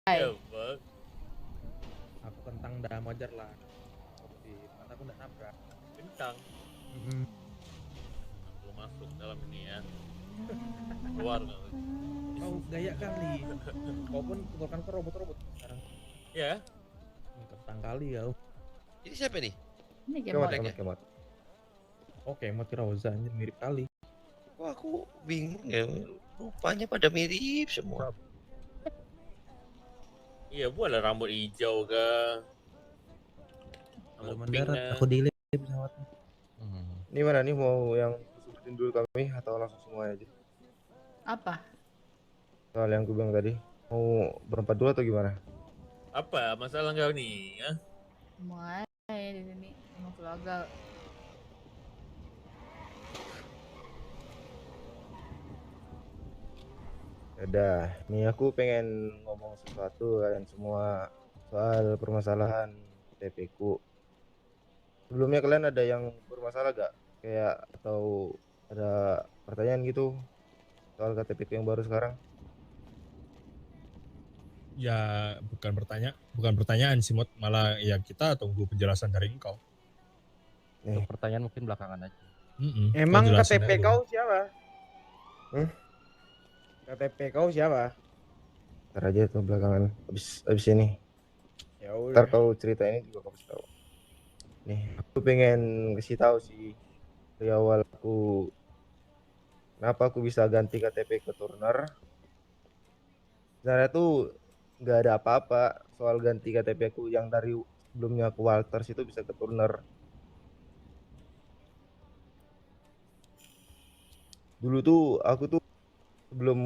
Ya, Hai. Bang. Aku kentang dah wajar lah. Di tempat aku nggak nabrak. Bintang. Mm-mm. Aku masuk dalam ini ya. Keluar nggak? Kau gaya kali. Kau pun keturunan ke robot-robot sekarang. Ya, Kentang kali kau. Ini siapa nih? Ini Kemot, Kemot. kemot. Oke, mau Roza anjir mirip kali. Wah, aku bingung ya. Rupanya pada mirip semua. iya buatlah rambut hijau kah? Baru Rambut pink mendarat, kah? aku delay pesawatnya. Ini mana nih, mau yang sebutin dulu kami atau langsung semua aja? Apa? Soal yang gue bilang tadi. Mau berempat dulu atau gimana? Apa masalah kau nih? Ya? Semua di sini sama keluarga. Udah, nih aku pengen ngomong sesuatu kalian semua soal permasalahan KTP ku. Sebelumnya kalian ada yang bermasalah gak? Kayak atau ada pertanyaan gitu soal KTP ku yang baru sekarang? Ya bukan pertanyaan sih Mot, malah ya kita tunggu penjelasan dari engkau. Nih, Pertanyaan mungkin belakangan aja. emang Kau jelasin KTP aja kau dulu. siapa? KTP kau siapa? Ntar aja tuh belakangan abis ini. Ya Ntar udah. kau cerita ini juga kau kasih tahu. Nih, aku pengen kasih tahu sih dari awal kenapa aku bisa ganti KTP ke Turner. Sebenarnya tuh nggak ada apa-apa soal ganti KTP aku yang dari sebelumnya ke Walters itu bisa ke Turner. Dulu tuh aku tuh sebelum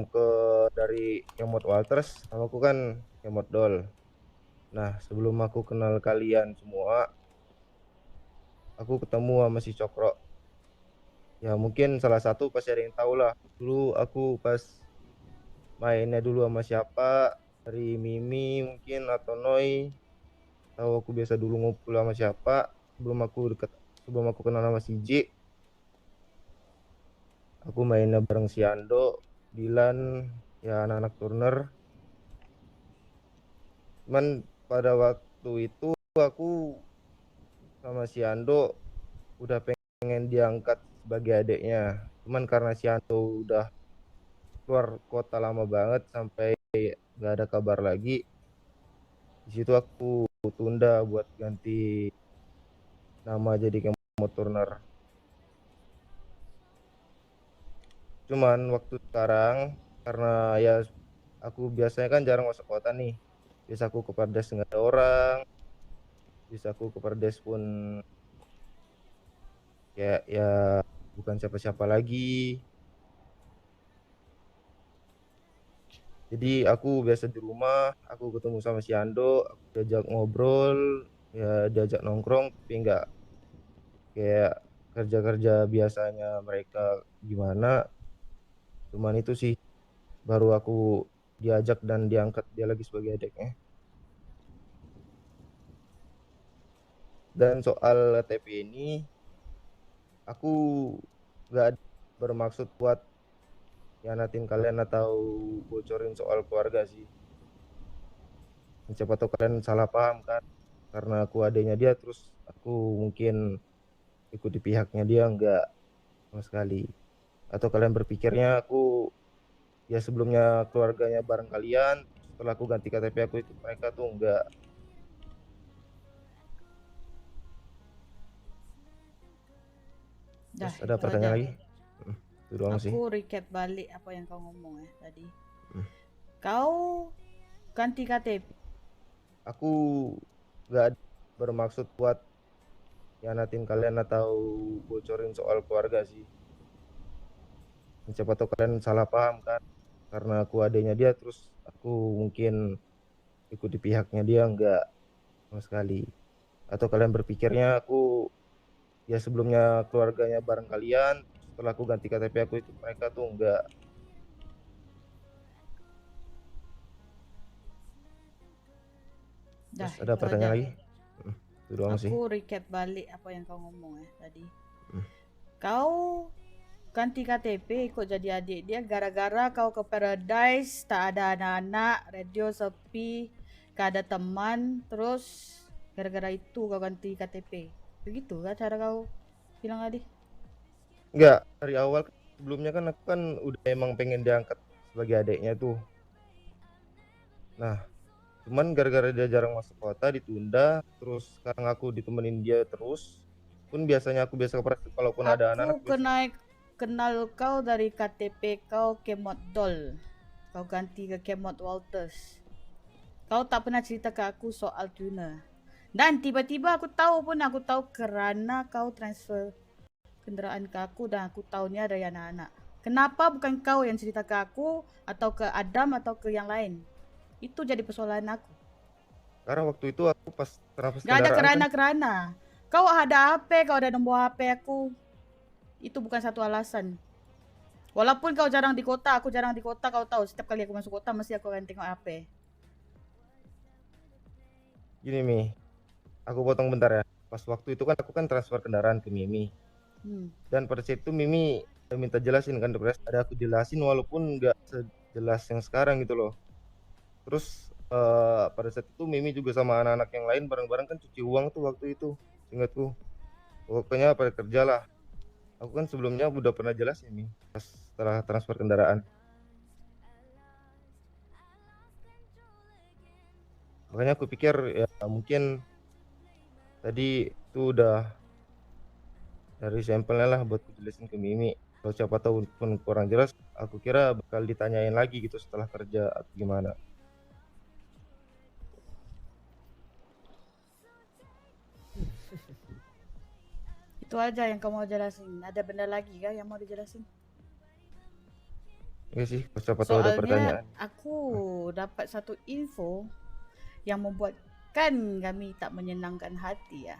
ke dari Kemot Walters, sama aku kan Kemot Dol. Nah, sebelum aku kenal kalian semua, aku ketemu sama si Cokro. Ya mungkin salah satu pasti ada yang tahu lah. Dulu aku pas mainnya dulu sama siapa, dari Mimi mungkin atau Noi, tahu aku biasa dulu ngumpul sama siapa sebelum aku deket, sebelum aku kenal sama si J. Aku mainnya bareng si Ando, Dilan, ya anak-anak Turner. Cuman pada waktu itu aku sama si Ando udah pengen diangkat sebagai adiknya. Cuman karena si Ando udah keluar kota lama banget sampai nggak ada kabar lagi. Di situ aku tunda buat ganti nama jadi Kemot Turner. Cuman waktu sekarang karena ya aku biasanya kan jarang masuk kota nih. Biasa aku ke Pardes nggak ada orang. Bisa aku ke Pardes pun kayak ya bukan siapa-siapa lagi. Jadi aku biasa di rumah, aku ketemu sama si Ando, aku diajak ngobrol, ya diajak nongkrong, tapi nggak kayak kerja-kerja biasanya mereka gimana. Cuman itu sih baru aku diajak dan diangkat dia lagi sebagai adiknya. Dan soal TP ini, aku nggak bermaksud buat hianatin kalian atau bocorin soal keluarga sih. Siapa tahu kalian salah paham kan, karena aku adiknya dia, terus aku mungkin ikut di pihaknya dia, enggak sama sekali. Atau kalian berpikirnya aku ya sebelumnya keluarganya bareng kalian, setelah aku ganti KTP aku ikut mereka tuh enggak. Dah, Terus ada itu pertanyaan aja. lagi? Itu doang sih. Aku recap balik apa yang kau ngomong ya tadi. Hmm. Kau ganti KTP. Aku nggak bermaksud buat hianatin kalian atau bocorin soal keluarga sih. Siapa tahu kalian salah paham kan, karena aku adiknya dia, terus aku mungkin ikut di pihaknya dia, enggak sama sekali. Atau kalian berpikirnya aku ya sebelumnya keluarganya bareng kalian, setelah aku ganti KTP aku ikut mereka tuh enggak. Dah, Terus ada itu pertanyaan aja. lagi? Itu doang sih. Aku recap balik apa yang kau ngomong ya tadi. Hmm. Kau ganti KTP ikut jadi adik dia gara-gara kau ke Paradise, tak ada anak-anak, radio sepi, gak ada teman, terus gara-gara itu kau ganti KTP. Begitu kan cara kau bilang tadi? Enggak, dari awal sebelumnya kan aku kan udah emang pengen diangkat sebagai adiknya tuh. Nah, cuman gara-gara dia jarang masuk kota ditunda, terus sekarang aku ditemenin dia terus. Pun biasanya aku biasa operasi kalaupun ada anak-anak Aku kenal kau dari KTP kau Kemot Doll. Kau ganti ke Kemot Walters. Kau tak pernah cerita ke aku soal tuna. Dan tiba-tiba aku tahu kerana kau transfer kenderaan ke aku dan aku tahunya dari anak-anak. Kenapa bukan kau yang cerita ke aku atau ke Adam atau ke yang lain? Itu jadi persoalan aku. karena waktu itu aku pas terapis Gak ada kendaraan kan, kerana-kerana. Kau ada HP, kau ada nombor HP aku. Itu bukan satu alasan. Walaupun kau jarang di kota, aku jarang di kota, kau tahu setiap kali aku masuk kota mesti aku akan tengok HP. gini Mi, aku potong bentar ya. Pas waktu itu kan aku kan transfer kendaraan ke Mimi. Dan pada saat itu Mimi minta jelasin kan, ada aku jelasin walaupun nggak sejelas yang sekarang gitu loh. Terus pada saat itu Mimi juga sama anak-anak yang lain bareng-bareng kan cuci uang tuh waktu itu, ingatku. Pokoknya pada kerja lah. Aku kan sebelumnya udah pernah jelasin nih pas setelah transfer kendaraan. Makanya aku pikir ya mungkin tadi itu udah dari sampelnya lah buat aku jelasin ke Mimi. Kalau siapa tahu pun kurang jelas, aku kira bakal ditanyain lagi gitu setelah kerja atau gimana. Itu aja yang kamu mau jelasin. Ada benda lagi kah yang mau dijelasin? Iya sih, kalau siapa tahu ada Soalnya pertanyaan. aku dapat satu info yang membuatkan kami tak menyenangkan hati ya.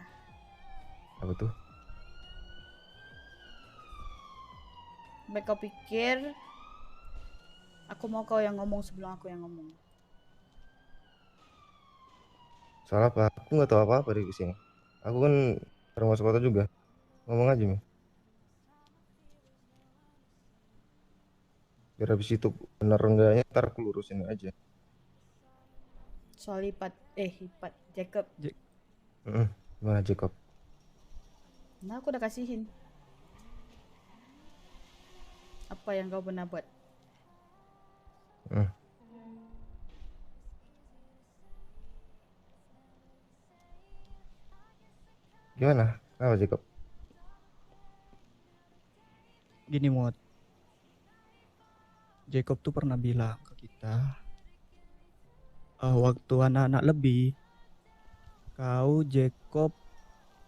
Apa tuh? Baik kau pikir aku mau kau yang ngomong sebelum aku yang ngomong. Soal apa? Aku nggak tahu apa-apa dari sini. Aku kan baru masuk kota juga. Ngomong aja nih. Biar habis itu bener enggaknya ntar aku lurusin aja. Soal lipat Jacob. Gimana Jacob? Nah aku udah kasihin. Apa yang kau pernah buat? Gimana? Kenapa Jacob? Gini Mod, Jacob tuh pernah bilang ke kita, waktu anak-anak lebih, kau Jacob,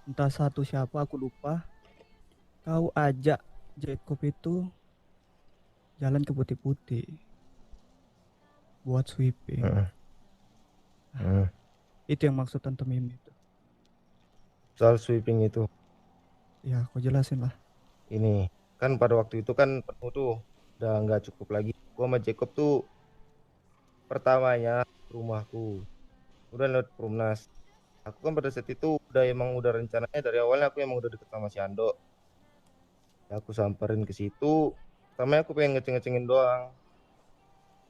entah satu siapa aku lupa, kau ajak Jacob itu jalan ke putih-putih buat sweeping. Itu yang maksud Tante Mimi itu. Soal sweeping itu. Ya, kau jelasin lah. Ini kan pada waktu itu kan penuh tuh, udah nggak cukup lagi. Gua sama Jacob tuh pertamanya rumahku udah lewat Perumnas. Aku kan pada saat itu udah rencananya dari awalnya aku emang udah deket sama si Ando. Ya, aku samperin ke situ. Pertamanya aku pengen ngeceng-ngecengin doang.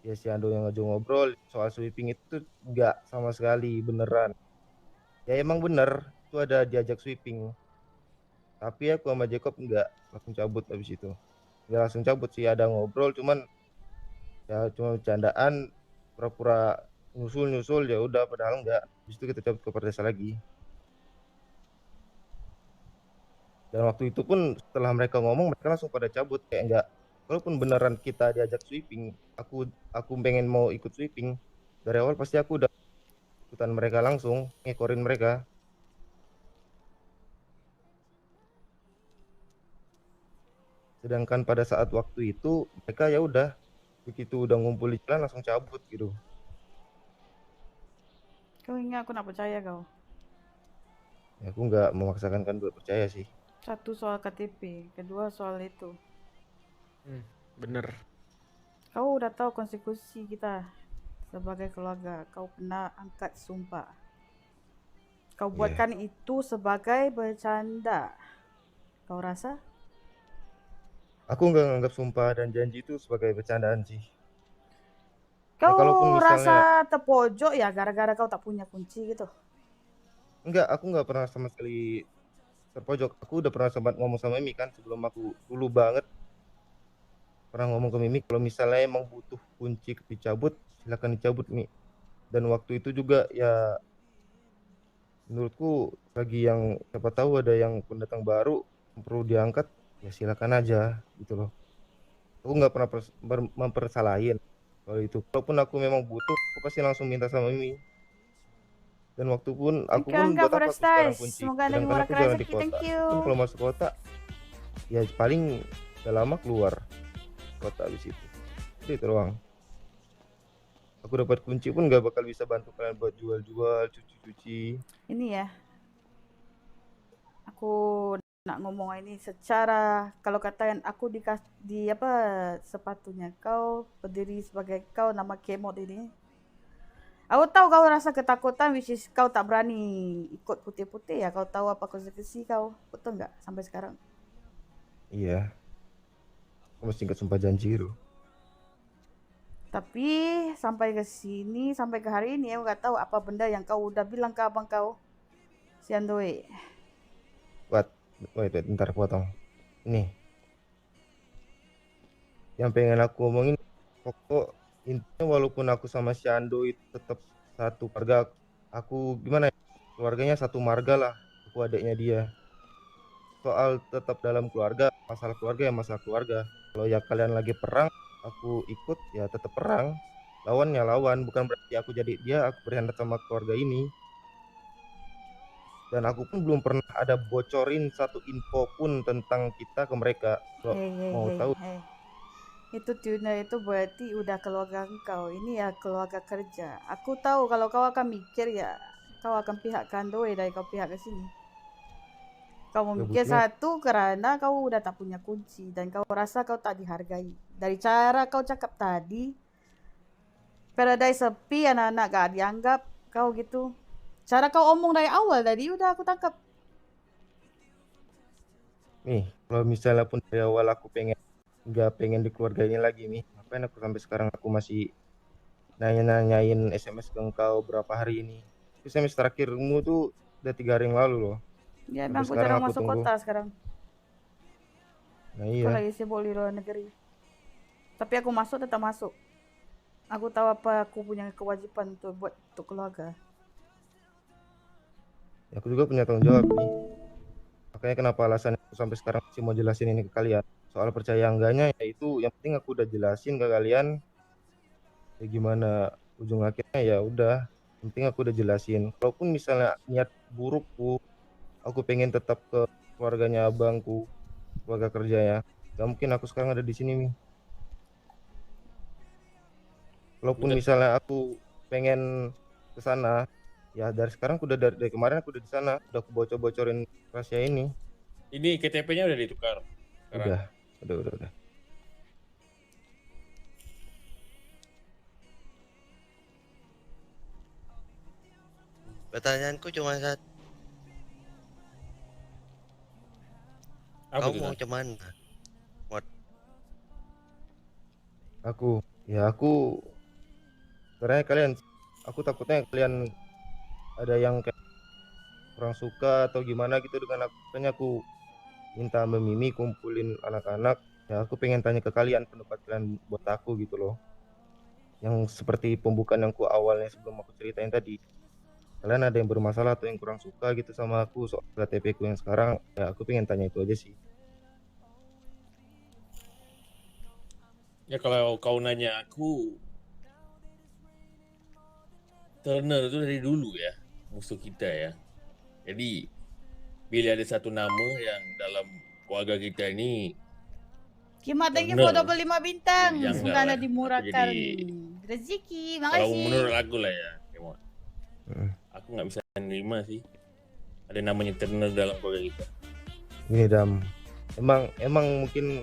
Ya si Ando yang ngajak ngobrol soal sweeping itu nggak sama sekali beneran. Ya emang bener itu ada diajak sweeping. Tapi aku sama Jacob nggak langsung cabut habis itu. Nggak langsung cabut sih, ada ngobrol cuman ya cuma bercandaan, pura-pura nyusul ya udah, padahal enggak. Habis itu kita cabut ke Perdesa lagi. Dan waktu itu pun setelah mereka ngomong mereka langsung pada cabut, kayak enggak, walaupun beneran kita diajak sweeping, aku pengen mau ikut sweeping dari awal pasti aku udah ikutan mereka, langsung ngekorin mereka. Sedangkan pada saat waktu itu mereka ya udah begitu udah ngumpul di jalan langsung cabut gitu. Kau ingat aku nak percaya kau? Ya, aku nggak memaksakan kan buat percaya sih. Satu soal KTP, kedua soal itu. Bener. Kau udah tahu konsekuensi kita sebagai keluarga. Kau pernah angkat sumpah. Kau buatkan itu sebagai bercanda. Kau rasa? Aku nggak nganggap sumpah dan janji itu sebagai bercandaan sih. Ya Kau kalaupun misalnya rasa terpojok ya gara-gara kau tak punya kunci gitu? enggak, aku nggak pernah sama sekali terpojok. Aku udah pernah sempat ngomong sama Mimi kan sebelum aku dulu banget pernah ngomong ke Mimi kalau misalnya emang butuh kunci dicabut, silakan dicabut Mi. Dan waktu itu juga ya menurutku bagi yang siapa tahu ada yang pendatang baru yang perlu diangkat ya silakan aja gitu loh. Aku nggak pernah mempersalahin kalau itu. Walaupun aku memang butuh, aku pasti langsung minta sama Mimi. Dan waktu pun aku Oke, pun Angga buat apa aku sekarang Forestais. kunci. Semoga Anda Sedangkan aku dimurahkan jalan di rezeki. kota. Thank you. Pun kalau masuk kota ya paling gak lama keluar kota habis itu. Jadi itu doang. Aku dapat kunci pun gak bakal bisa bantu kalian buat jual-jual, cuci-cuci. Ini ya, aku nak ngomong ini secara kalau katakan aku di apa sepatunya kau berdiri sebagai kau nama Kemot ini. Aku tahu kau rasa ketakutan which is kau tak berani ikut putih-putih ya. Kau tahu apa konsekuensi kau. Betul nggak sampai sekarang? Iya, aku mesti ingat sumpah janji itu. Tapi sampai ke sini, sampai ke hari ini aku nggak tahu apa benda yang kau udah bilang ke abang kau. Si Andoe. Wait, ntar potong. Ini yang pengen aku omongin pokok intinya walaupun aku sama si Ando itu tetap satu keluarga, aku gimana ya, keluarganya satu marga lah, aku adiknya dia. Soal tetap dalam keluarga, masalah keluarga ya masalah keluarga. Kalau ya kalian lagi perang, aku ikut ya tetap perang. Lawan ya lawan, bukan berarti aku jadi dia, aku berkhianat sama keluarga ini. Dan aku pun belum pernah ada bocorin satu info pun tentang kita ke mereka. Kalau mau tahu, Hey. Itu tuner itu berarti udah keluarga engkau. Ini ya keluarga kerja. Aku tahu kalau kau akan mikir ya, kau akan pihak Kandoe dari kau pihak ke sini. Kau memikir Sebetulnya- satu karena kau udah tak punya kunci dan kau rasa kau tak dihargai. Dari cara kau cakap tadi, Paradise sepi, anak-anak gak dianggap, kau gitu. Cara kau omong dari awal tadi udah aku tangkap. nih, kalau misalnya pun dari awal aku nggak pengen di keluarga ini lagi nih, ngapain aku sampai sekarang aku masih nanyain SMS ke engkau berapa hari ini. SMS terakhirmu tuh udah 3 hari yang lalu loh. Ya Sampai emang aku sekarang jarang aku masuk tunggu. kota sekarang. Nah Aku iya, lagi sibuk di luar negeri. Tapi aku masuk tetap masuk. Aku tahu apa aku punya kewajiban untuk buat untuk keluarga. aku juga punya tanggung jawab nih. Makanya kenapa alasan aku sampai sekarang masih mau jelasin ini ke kalian. Soal percaya enggaknya ya itu yang penting aku udah jelasin ke kalian. Ya gimana ujung akhirnya ya udah. Yang penting aku udah jelasin. Kalaupun misalnya niat burukku, aku pengen tetap ke keluarganya abangku, keluarga kerja ya. Gak mungkin aku sekarang ada di sini nih. Walaupun Udah. misalnya aku pengen ke sana, ya dari sekarang aku udah dari kemarin aku udah di sana, udah aku bocor-bocorin rahasia ini. Ini KTP-nya udah ditukar. Sekarang. Udah. Pertanyaanku cuma satu, Apa kau itu? mau Tan? cuman Aku sebenarnya aku takutnya kalian ada yang kayak kurang suka atau gimana gitu dengan aku. Makanya aku minta Mbak Mimi kumpulin anak-anak. Ya aku pengen tanya ke kalian pendapat kalian buat aku gitu loh. Yang seperti pembukaan yang awalnya sebelum aku ceritain tadi. Kalian ada yang bermasalah atau yang kurang suka gitu sama aku soal KTP ku yang sekarang, ya aku pengen tanya itu aja sih. Ya kalau kau nanya aku, Turner itu dari dulu ya musuh kita ya. Jadi bila ada satu nama yang dalam keluarga kita ini Kimat thank you for Bener. 25 bintang. Jadi Semoga Anda janganlah dimurahkan aku rezeki. kalau Makasih. menurut aku lah ya, Kemot, Hmm. aku nggak bisa menerima sih ada namanya Turner dalam keluarga kita. Gini Dam, emang mungkin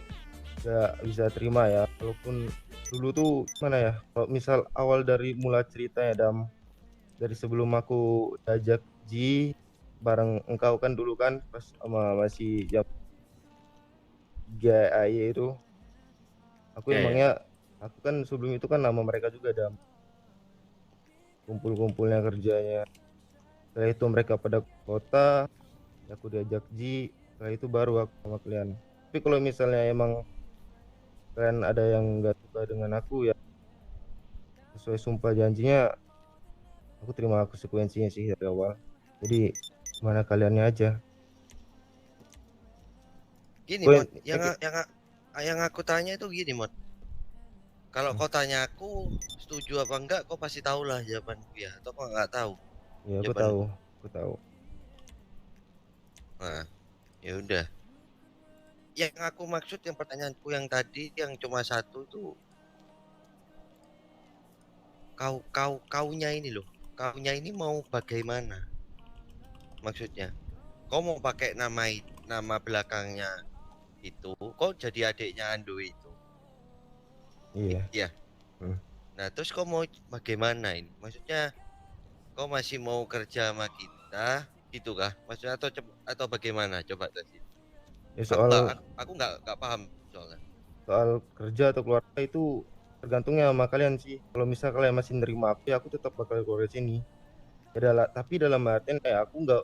gak bisa terima ya, walaupun dulu tuh mana ya, kalau misal awal dari mula ceritanya Dam, dari sebelum aku diajak Ji bareng engkau kan dulu kan pas sama masih jam GAY itu. Aku Ya, ya. emangnya aku kan sebelum itu kan nama mereka juga ada kumpul-kumpulnya kerjanya. Setelah itu mereka pada kota, ya aku diajak Ji. Setelah itu baru aku sama kalian. Tapi kalau misalnya emang kalian ada yang nggak suka dengan aku ya sesuai sumpah janjinya, aku terima konsekuensinya sih dari awal. Jadi mana kaliannya aja. Gini Gue Mod, yang aku tanya itu gini Mod. Kalau kau tanya aku setuju apa enggak, kau pasti tahu lah jawabanku ya. Atau kau nggak tahu ya aku jawabanku. tahu, aku tahu. Nah, ya udah. Yang aku maksud yang pertanyaanku yang tadi yang cuma satu tuh kaunya ini loh. Kaunya ini mau bagaimana? Maksudnya, kau mau pakai nama belakangnya itu, kau jadi adiknya Ando itu. Iya. Iya. Hmm. Nah, terus kau mau bagaimana ini? Maksudnya, kau masih mau kerja sama kita, gitu kah? Maksudnya atau bagaimana? Coba tadi. Ya soal Aku nggak paham soalnya. soal kerja atau keluarga itu tergantungnya sama kalian sih. Kalau misal kalian masih nerima aku ya aku tetap bakal keluar dari sini. Ya tapi dalam artian kayak aku nggak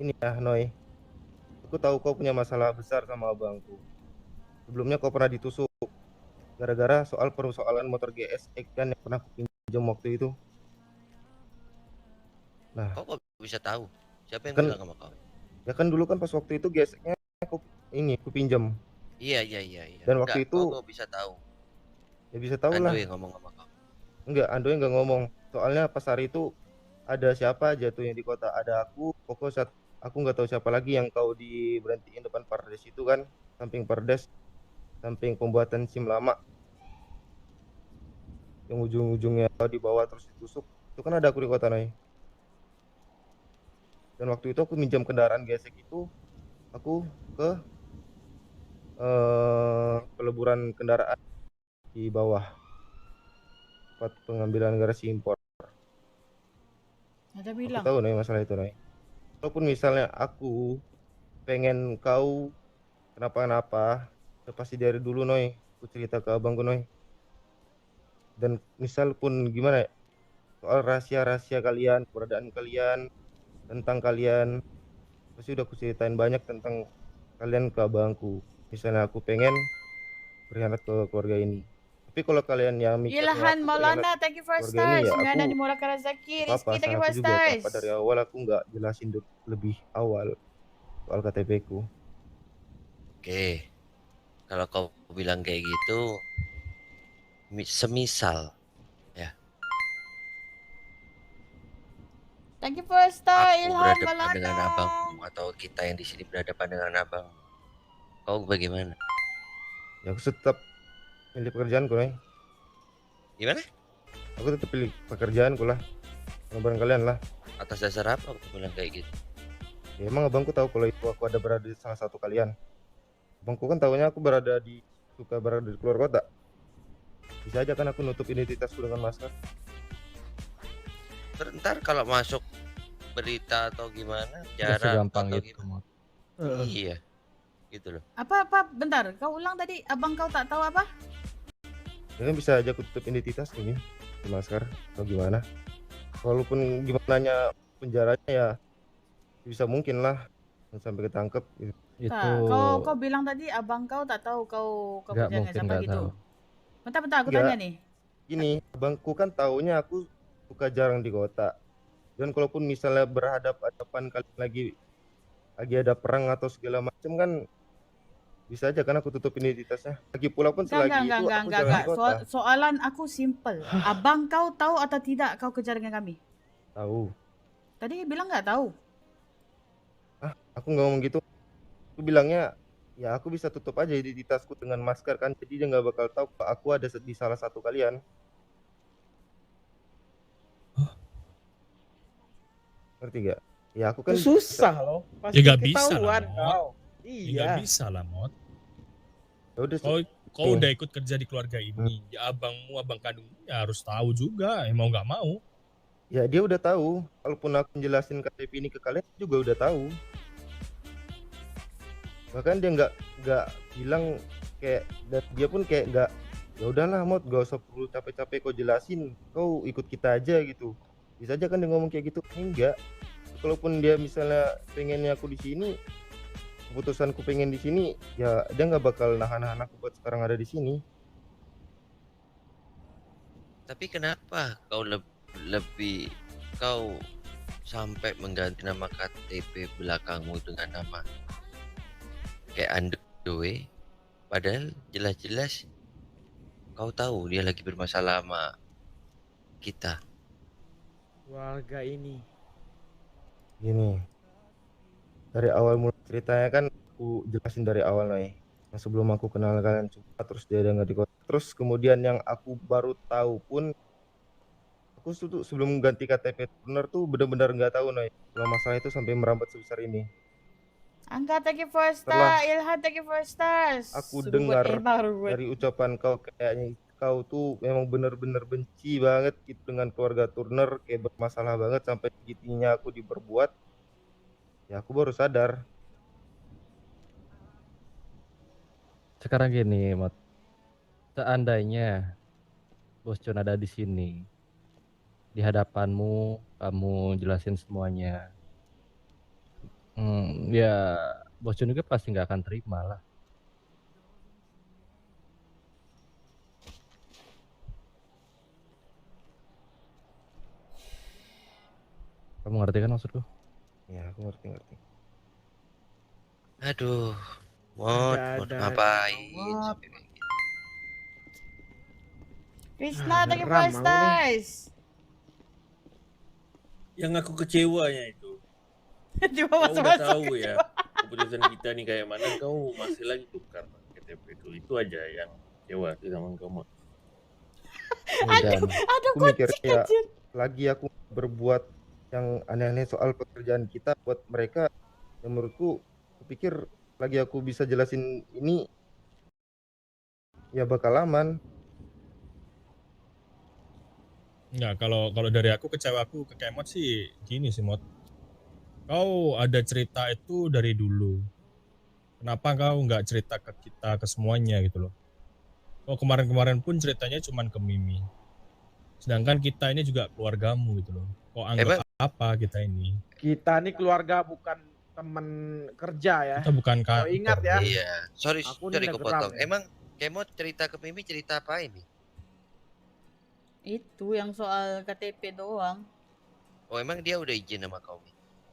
ini ya Noy. Aku tahu kau punya masalah besar sama abangku. Sebelumnya kau pernah ditusuk gara-gara soal persoalan motor GSX kan yang pernah aku pinjam waktu itu. Nah, Kok bisa tahu? Siapa yang kan bilang sama kau? ya kan dulu kan pas waktu itu GSX-nya aku pinjam. Iya. Dan Enggak, waktu itu kok bisa tahu? ya bisa tahu Ando lah. yang ngomong sama kau. Enggak, Ando nggak ngomong. Soalnya pas hari itu ada siapa aja tuh yang di kota, ada aku, pokok saat aku nggak tahu siapa lagi yang kau diberhentiin depan Pardes itu kan, samping Pardes, samping pembuatan SIM lama, yang ujung-ujungnya kau dibawa terus ditusuk, itu kan ada aku di kota Nay. Dan waktu itu aku minjam kendaraan gesek itu, aku ke peleburan kendaraan di bawah tempat pengambilan garasi impor. Ada Aku bilang. tahu Nay masalah itu Nay. Walaupun misalnya aku pengen kau kenapa-napa, udah pasti dari dulu Noy, aku cerita ke abangku Noy. Dan misal pun gimana ya, soal rahasia-rahasia kalian, keberadaan kalian, tentang kalian, pasti udah aku ceritain banyak tentang kalian ke abangku. Misalnya aku pengen berkhianat ke keluarga ini. Tapi kalau kalian yang mikirnya Ilhan aku berkhianat Maulana, thank you for keluarga ini stars. ya Nana aku dimulakan rezeki. apa-apa, Rizky, thank you salahku for juga. stars. Kenapa dari awal aku nggak jelasin lebih awal soal KTP ku. Oke. Kalau kau bilang kayak gitu, semisal ya Thank you for star, aku Ilhan berhadapan dengan Maulana. abangmu atau kita yang di sini berhadapan dengan abang, kau bagaimana? Ya aku tetap pilih pekerjaanku Noy. Gimana? Aku tetap pilih pekerjaanku lah, pengorbanan kalian lah. Atas dasar apa kau bilang kayak gitu? Ya, emang abangku tahu kalau itu aku ada berada di salah satu kalian. Abangku kan tahunya aku suka berada di keluar kota. Bisa aja kan aku nutup identitasku dengan masker. Ntar kalau masuk berita atau gimana, Nggak jarak segampang atau itu gimana? Mod. Iya, gitu loh. Apa? Bentar, kau ulang tadi. Abang kau tak tahu apa? Ya kan bisa aja aku tutup identitas ini di masker atau gimana. Walaupun gimananya penjaranya ya bisa mungkin lah sampai ketangkep gitu. Itu Tak, kau bilang tadi abang kau tak tahu kau nggak kerja dengan mungkin siapa nggak gitu. tahu. Bentar, aku Nggak. tanya nih. Gini, abangku kan taunya aku suka jarang di kota. Dan kalaupun misalnya berhadapan kalian lagi ada perang atau segala macam kan bisa aja kan aku tutup identitasnya. Lagi pula pun selagi itu aku jarang di kota. Soalan aku simple. Abang kau tahu atau tidak kau kerja dengan kami? Tahu. Tadi bilang nggak tahu. Aku nggak ngomong gitu. Aku bilangnya ya aku bisa tutup aja identitasku dengan masker kan. Jadi dia nggak bakal tahu kalau aku ada di salah satu kalian. Ngerti gak? Ya aku kan susah loh. Ya nggak bisa lah, Mod. kau. Ya nggak bisa lah, Mod. ya udah Kau udah ikut kerja di keluarga ini, ya abang kandungmu ya harus tahu juga, mau nggak mau. ya dia udah tahu. Kalaupun aku jelasin KTP ini ke kalian juga udah tahu. Bahkan dia nggak bilang kayak, dan dia pun kayak nggak, ya udahlah Mod, gak usah perlu capek-capek kau jelasin, kau ikut kita aja gitu. Bisa aja kan dia ngomong kayak gitu. Enggak, kalaupun dia misalnya pengennya aku di sini, keputusanku pengen di sini, ya dia nggak bakal nahan-nahan aku buat sekarang ada di sini. Tapi kenapa kau lebih kau sampai mengganti nama KTP belakangmu dengan nama kayak Andoe, padahal jelas-jelas kau tahu dia lagi bermasalah sama kita. Keluarga ini. Gini, dari awal mulai ceritanya kan aku jelasin dari awal nih. Yang sebelum aku kenal kalian cuma terus dia ada nggak di kota. Terus kemudian yang aku baru tahu pun, aku tuh sebelum ganti KTP bener tuh bener-bener nggak tahu nih kalau masalah itu sampai merambat sebesar ini. Angga, thank you for Setelah star. Ilhan, thank you for stars. aku Suruh buat dengar baru. dari ucapan kau, kayaknya kau tuh memang bener-bener benci banget gitu dengan keluarga Turner, kayak bermasalah banget sampai segitunya aku diperbuat. Ya aku baru sadar. Sekarang gini, Mot. Seandainya Bos John ada di sini, di hadapanmu, kamu jelasin semuanya. Ya, Bos John juga pasti nggak akan terima lah. Kamu ngerti kan maksudku? Ya aku ngerti. Aduh, Mod ngapain Mod. sampai kayak gitu? Krishna, thank you for geram aku nih. stars. Yang aku kecewanya itu, Cuma kau udah masuk-masuk. tahu ya keputusan kita nih kayak mana, kau masih lagi tukar KTP itu aja yang kecewa sih sama kamu. Dan Aduh, aku mikir kocik ya, anjir. lagi aku berbuat yang aneh-aneh soal pekerjaan kita buat mereka, yang menurutku aku pikir lagi aku bisa jelasin ini ya bakal aman. Enggak, kalau dari aku kecewa aku ke Kemot sih gini sih, Mot. Kau ada cerita itu dari dulu. Kenapa kau nggak cerita ke kita, ke semuanya gitu loh. Kau kemarin-kemarin pun ceritanya cuman ke Mimi. Sedangkan kita ini juga keluargamu gitu loh. Kau anggap apa kita ini? Kita nih keluarga, bukan temen kerja ya. Kita bukan Kau kantor. ingat ya? Iya, sorry Aku nih udah kupotong. geram ya. Emang Kemot cerita ke Mimi cerita apa ini? Itu yang soal KTP doang. Oh, emang dia udah izin sama kau?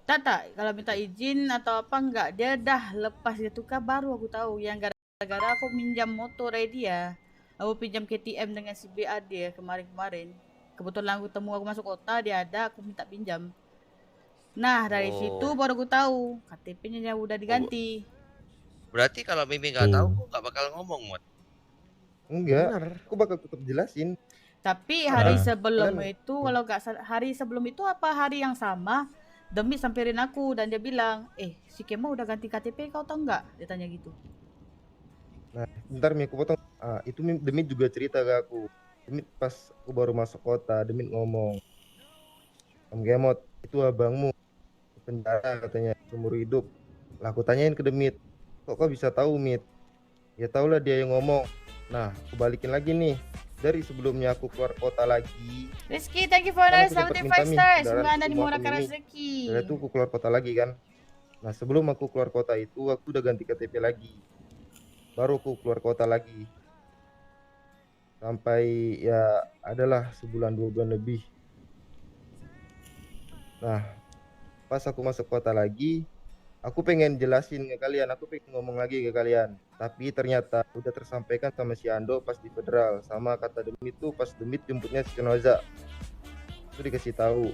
Tak, kalau minta izin atau apa enggak, dia dah lepas dia tukar baru aku tahu yang gara-gara aku minjam motor dia. Aku pinjam KTM dengan si BA dia kemarin-kemarin. Kebetulan aku temu aku masuk kota, dia ada, aku minta pinjam. Nah, dari situ Oh, baru aku tahu KTP-nya udah diganti. berarti kalau Mimi nggak tahu, Tuh. kok nggak bakal ngomong, Mod. Enggak, Bener. aku bakal tetap jelasin. Tapi hari Nah. sebelum Kalian- itu, kalau nggak hari sebelum itu apa hari yang sama, Demi samperin aku dan dia bilang, si Kemo udah ganti KTP kau tau nggak? Dia tanya gitu. Nah, bentar Mi, aku potong. Itu Demit juga cerita ke aku. Demit pas aku baru masuk kota, Demit ngomong, Om Gemot, itu abangmu di penjara katanya seumur hidup. Lah aku tanyain ke Demit, kok kau bisa tahu Mit? Ya taulah dia yang ngomong. Nah, aku balikin lagi nih. Dari sebelumnya aku keluar kota lagi, Rizky, thank you for Kan another aku sempat 75 minta, Mi, stars. kendaraan Semoga Anda semua dimurahkan aku ini. rezeki. setelah itu aku keluar kota lagi kan. Nah, sebelum aku keluar kota itu, aku udah ganti KTP lagi. Baru aku keluar kota lagi. Sampai ya adalah sebulan 2 bulan lebih. Nah, pas aku masuk kota lagi, aku pengen jelasin ke kalian, aku pengen ngomong lagi ke kalian. Tapi ternyata udah tersampaikan sama si Ando pas di Federal, sama kata Demit tuh pas Demit jemputnya si Noza. Itu dikasih tahu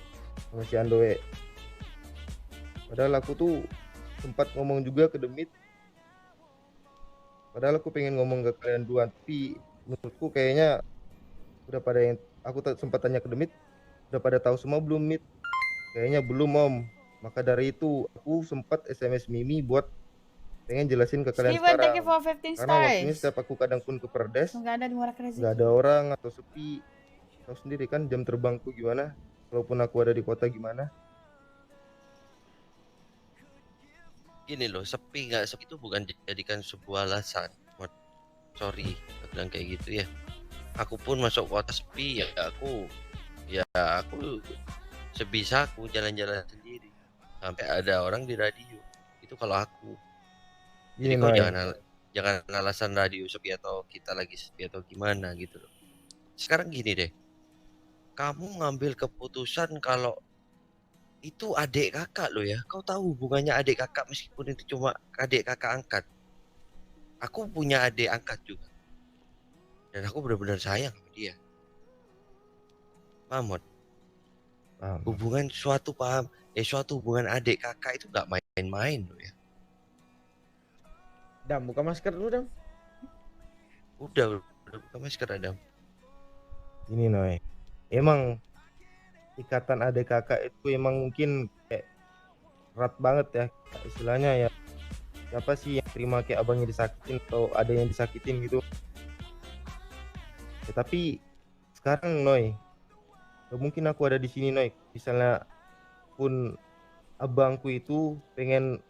sama si Andoe. Padahal aku tuh sempat ngomong juga ke Demit. Padahal aku pengen ngomong ke kalian duluan, tapi menurutku kayaknya udah pada yang aku sempat tanya ke Demit, udah pada tahu semua belum Mit? Kayaknya belum Om. Maka dari itu aku sempat SMS Mimi buat pengen jelasin ke kalian Steven, thank you sekarang. for 15 Karena waktunya stars. setiap aku kadang pun ke Perdes, Semoga Anda dimurahkan rezeki. nggak ada orang atau sepi. Tahu sendiri kan jam terbangku gimana? Walaupun aku ada di kota gimana? gini loh, sepi nggak sepi itu bukan dijadikan sebuah alasan. Sorry, aku bilang kayak gitu ya. Aku pun masuk kota sepi ya aku sebisa aku jalan-jalan sendiri. Sampai ada orang di radio. Itu kalau aku. Jadi Gini kau Noy, jangan alasan radio sepi atau kita lagi sepi atau gimana gitu loh. Sekarang gini deh. Kamu ngambil keputusan kalau itu adik kakak lo ya. Kau tahu hubungannya adik kakak meskipun itu cuma adik kakak angkat. Aku punya adik angkat juga. Dan aku benar-benar sayang sama dia. Paham, Mod? paham. Hubungan suatu hubungan adik kakak itu nggak main-main loh ya. Dam, buka masker dulu, Dam. Udah buka masker Adam. Gini Noy, emang ikatan adik kakak itu emang mungkin kayak erat banget ya, istilahnya ya. Siapa sih yang terima kayak abangnya disakitin atau ada yang disakitin gitu. Ya, tapi sekarang Noy, gak mungkin aku ada di sini Noy. Misalnya pun abangku itu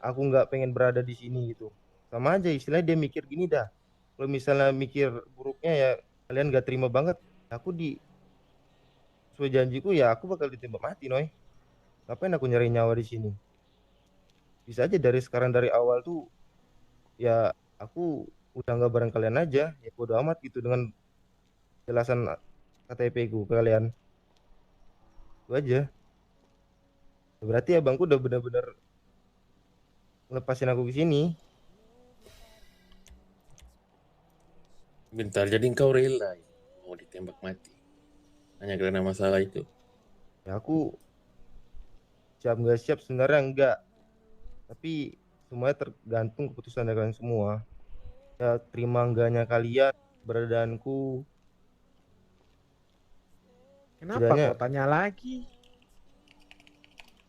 aku nggak pengen berada di sini gitu. Sama aja istilahnya dia mikir gini dah. Kalau misalnya mikir buruknya ya kalian gak terima banget. Aku sesuai janjiku ya aku bakal ditembak mati Noy. Ngapain aku nyari nyawa di sini? Bisa aja dari sekarang dari awal tuh ya aku udah nggak bareng kalian aja. Ya bodo amat gitu dengan jelasan KTP ku ke kalian. Itu aja. Berarti abangku udah benar-benar ngelepasin aku ke sini. Bentar, jadi engkau rela ya mau ditembak mati hanya karena masalah itu? Ya aku siap nggak siap sebenarnya enggak. Tapi semuanya tergantung keputusan dari kalian semua. Ya terima enggaknya kalian keberadaanku. Kenapa Setidaknya kau tanya lagi?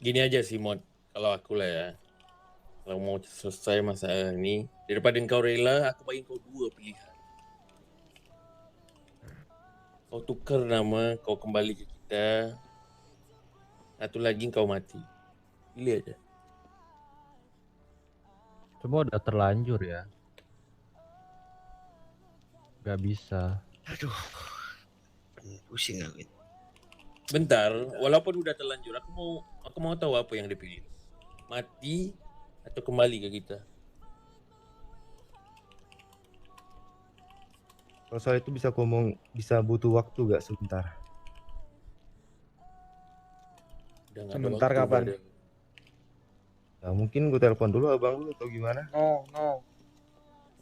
Gini aja sih Mod, kalau aku lah ya, kalau mau selesai masalah ini, daripada engkau rela, aku bagi kau dua pilihan. Kau tukar nama, kau kembali ke kita, satu lagi kau mati. Pilih aja. Semua udah terlanjur ya. Gak bisa. Aduh, pusing aku. Bentar, walaupun udah terlanjur, aku mau tahu apa yang dipilih. Mati atau kembali ke kita. kalau soal itu bisa ngomong, bisa butuh waktu gak sebentar? Udah nggak ada Sebentar waktu, kapan? brother. Ya mungkin gue telepon dulu abang dulu atau gimana? No.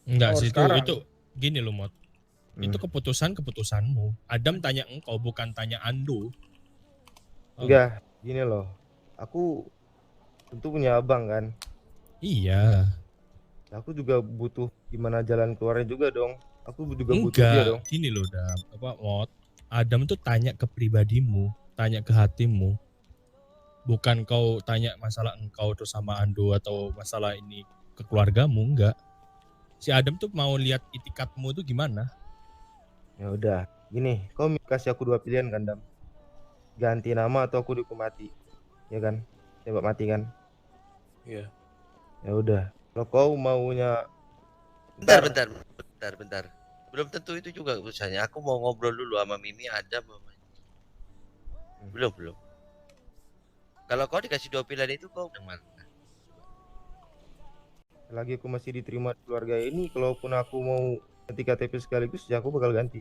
Enggak Oh, sih, sekarang. itu gini loh, Mod. Itu keputusanmu. Adam tanya engkau, bukan tanya Ando. Enggak, gini loh. Aku tentu punya abang kan. Iya. Aku juga butuh gimana jalan keluarnya juga dong. Aku juga butuh dia dong. Gini loh, Mod. Adam tuh tanya ke pribadimu, tanya ke hatimu. Bukan kau tanya masalah engkau tuh sama Ando atau masalah ini ke keluargamu, enggak. Si Adam tuh mau lihat itikatmu tuh gimana. Ya udah, gini, kau kasih aku dua pilihan kan, Dam. Ganti nama atau aku dihukum mati. Ya kan? Tembak mati kan? Iya. Ya udah. Kalau kau maunya Bentar. Belum tentu itu juga urusannya. Aku mau ngobrol dulu sama Mimi ada belum. Kalau kau dikasih dua pilihan itu kau yang mana? lagi aku masih diterima di keluarga ini, kalaupun aku mau ganti KTP sekaligus, ya aku bakal ganti.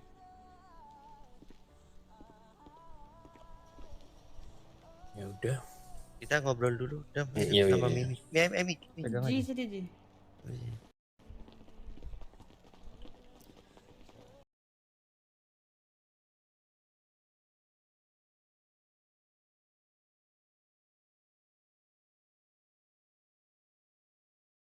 Ya udah. Kita ngobrol dulu, Dam, Iya, sama iya. Mimi. Mimi. Pegang Ji aja. sini Ji.